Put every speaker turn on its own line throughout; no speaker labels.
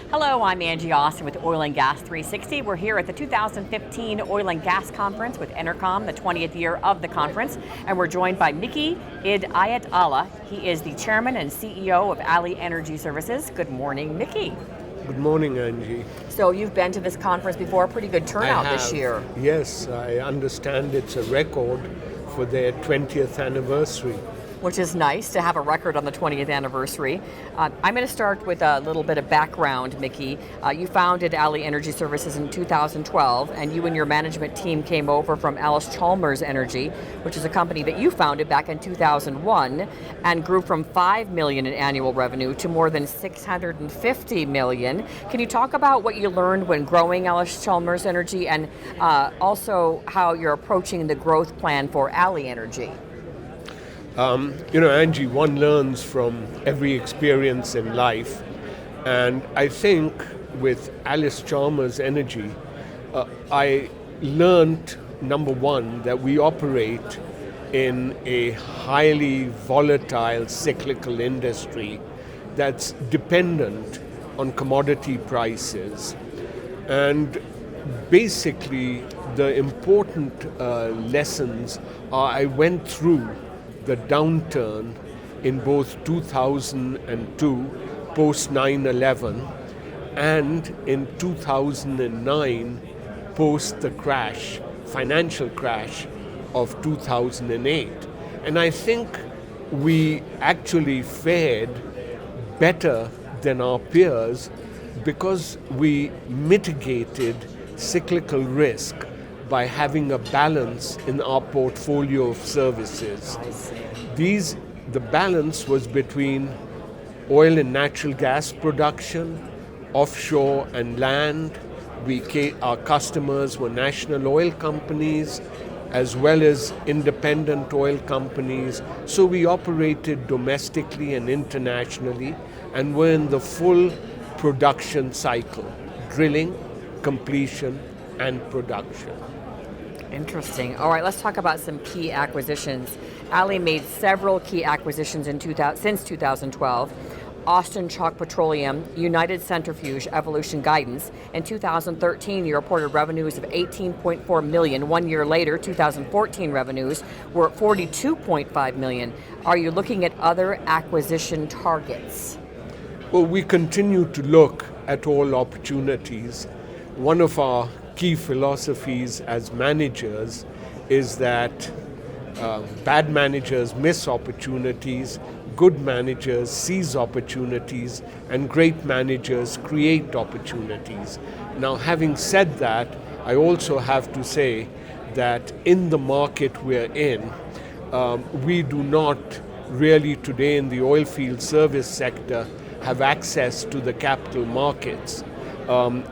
Hello, I'm Angie Austin with Oil and Gas 360. We're here at the 2015 Oil and Gas Conference with Enercom, the 20th year of the conference, and we're joined by Micki Hidayatallah. He is the chairman and CEO of ALYE Energy Services. Good morning, Micki.
Good morning, Angie.
So you've been to this conference before, pretty good turnout this year.
Yes, I understand it's a record for their 20th anniversary.
Which is nice to have a record on the 20th anniversary. I'm going to start with a little bit of background, Micki. You founded ALYE Energy Services in 2012, and you and your management team came over from Chalmers Energy, which is a company that you founded back in 2001, and grew from $5 million in annual revenue to more than $650 million. Can you talk about what you learned when growing Chalmers Energy, and also how you're approaching the growth plan for ALYE Energy?
Angie, one learns from every experience in life. And I think with Chalmers Energy, I learned, number one, that we operate in a highly volatile cyclical industry that's dependent on commodity prices. And basically, the important lessons are I went through the downturn in both 2002, post 9/11, and in 2009, post the crash, financial crash of 2008. And I think we actually fared better than our peers because we mitigated cyclical risk by having a balance in our portfolio of services. The balance was between oil and natural gas production, offshore and land. Our customers were national oil companies as well as independent oil companies. So we operated domestically and internationally and were in the full production cycle, drilling, completion, and production.
Interesting. All right, let's talk about some key acquisitions. ALYE made several key acquisitions since 2012. Austin Chalk Petroleum, United Centrifuge, Evolution Guidance. In 2013, you reported revenues of $18.4 million. 1 year later, 2014 revenues were $42.5 million. Are you looking at other acquisition targets?
Well, we continue to look at all opportunities. One of our key philosophies as managers is that bad managers miss opportunities, good managers seize opportunities, and great managers create opportunities. Now, having said that, I also have to say that in the market we're in, we do not really today in the oilfield service sector have access to the capital markets.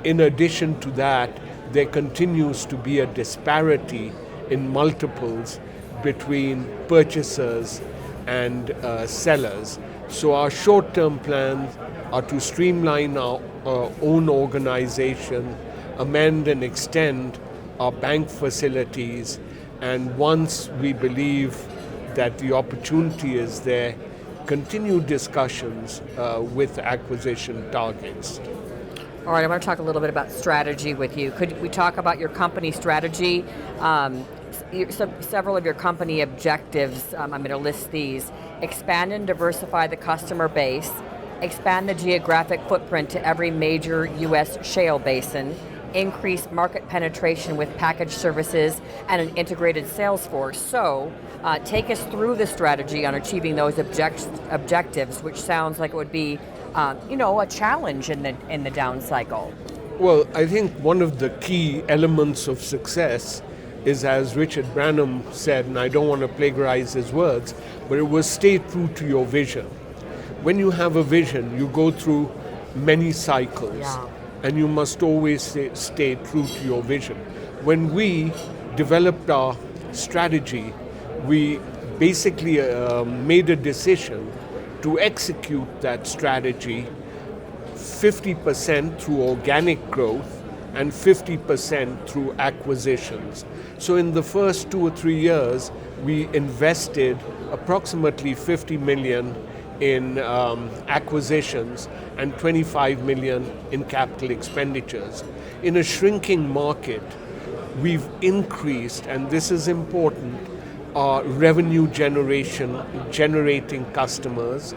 In addition to that, there continues to be a disparity in multiples between purchasers and sellers. So our short-term plans are to streamline our own organization, amend and extend our bank facilities, and once we believe that the opportunity is there, continue discussions with acquisition targets.
All right, I want to talk a little bit about strategy with you. Could we talk about your company strategy? Several of your company objectives, I'm going to list these. Expand and diversify the customer base, expand the geographic footprint to every major U.S. shale basin, increase market penetration with packaged services and an integrated sales force. So take us through the strategy on achieving those objectives, which sounds like it would be a challenge in the down cycle.
Well, I think one of the key elements of success is, as Richard Branham said, and I don't want to plagiarize his words, but it was stay true to your vision. When you have a vision, you go through many cycles, and you must always stay true to your vision. When we developed our strategy, we basically made a decision to execute that strategy 50% through organic growth and 50% through acquisitions. So in the first 2 or 3 years, we invested approximately $50 million in acquisitions and 25 million in capital expenditures. In a shrinking market, we've increased, and this is important, our revenue generating customers.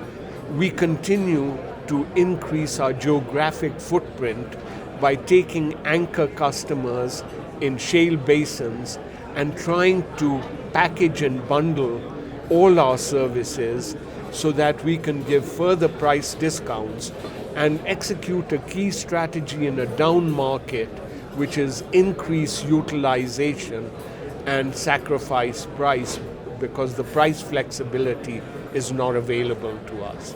We continue to increase our geographic footprint by taking anchor customers in shale basins and trying to package and bundle all our services so that we can give further price discounts and execute a key strategy in a down market, which is increase utilization and sacrifice price, because the price flexibility is not available to us.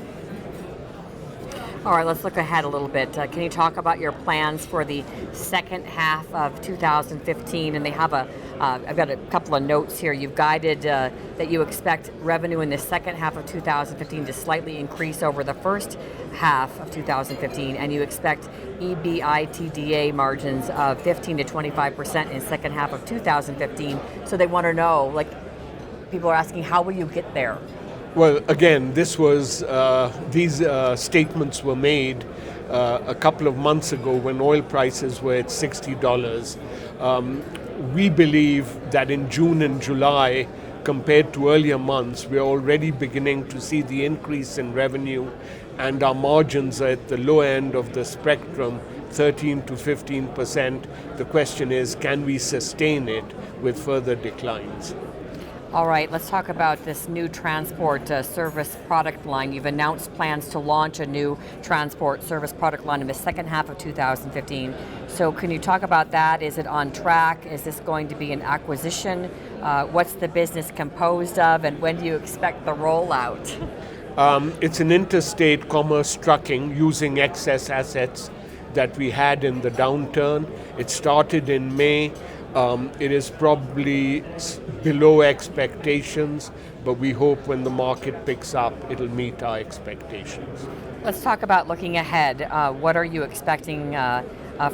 All right, let's look ahead a little bit. Can you talk about your plans for the second half of 2015? And they have I've got a couple of notes here. You've guided that you expect revenue in the second half of 2015 to slightly increase over the first half of 2015, and you expect EBITDA margins of 15 to 25% in the second half of 2015. So they want to know, like, people are asking, how will you get there?
Well, again, these statements were made a couple of months ago when oil prices were at $60. We believe that in June and July, compared to earlier months, we're already beginning to see the increase in revenue, and our margins are at the low end of the spectrum, 13 to 15%. The question is, can we sustain it with further declines?
All right, let's talk about this new transport service product line. You've announced plans to launch a new transport service product line in the second half of 2015. So can you talk about that? Is it on track? Is this going to be an acquisition? What's the business composed of, and when do you expect the rollout?
It's an interstate commerce trucking using excess assets that we had in the downturn. It started in May. It is probably below expectations, but we hope when the market picks up, it'll meet our expectations.
Let's talk about looking ahead. What are you expecting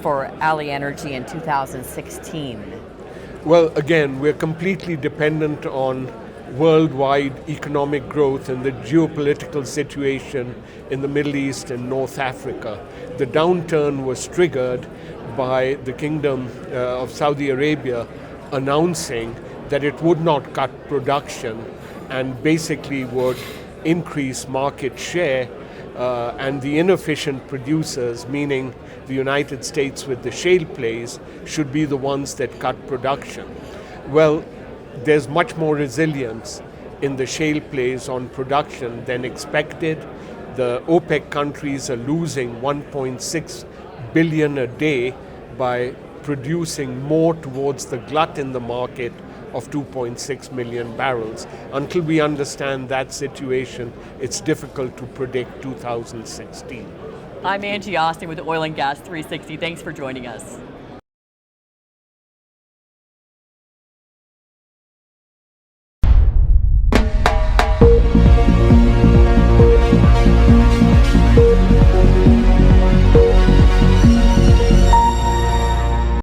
for ALYE Energy in 2016?
Well, again, we're completely dependent on worldwide economic growth and the geopolitical situation in the Middle East and North Africa. The downturn was triggered by the Kingdom of Saudi Arabia announcing that it would not cut production and basically would increase market share, and the inefficient producers, meaning the United States with the shale plays, should be the ones that cut production. Well, there's much more resilience in the shale plays on production than expected. The OPEC countries are losing 1.6 billion a day by producing more towards the glut in the market of 2.6 million barrels. Until we understand that situation, it's difficult to predict 2016.
I'm Angie Austin with Oil and Gas 360. Thanks for joining us.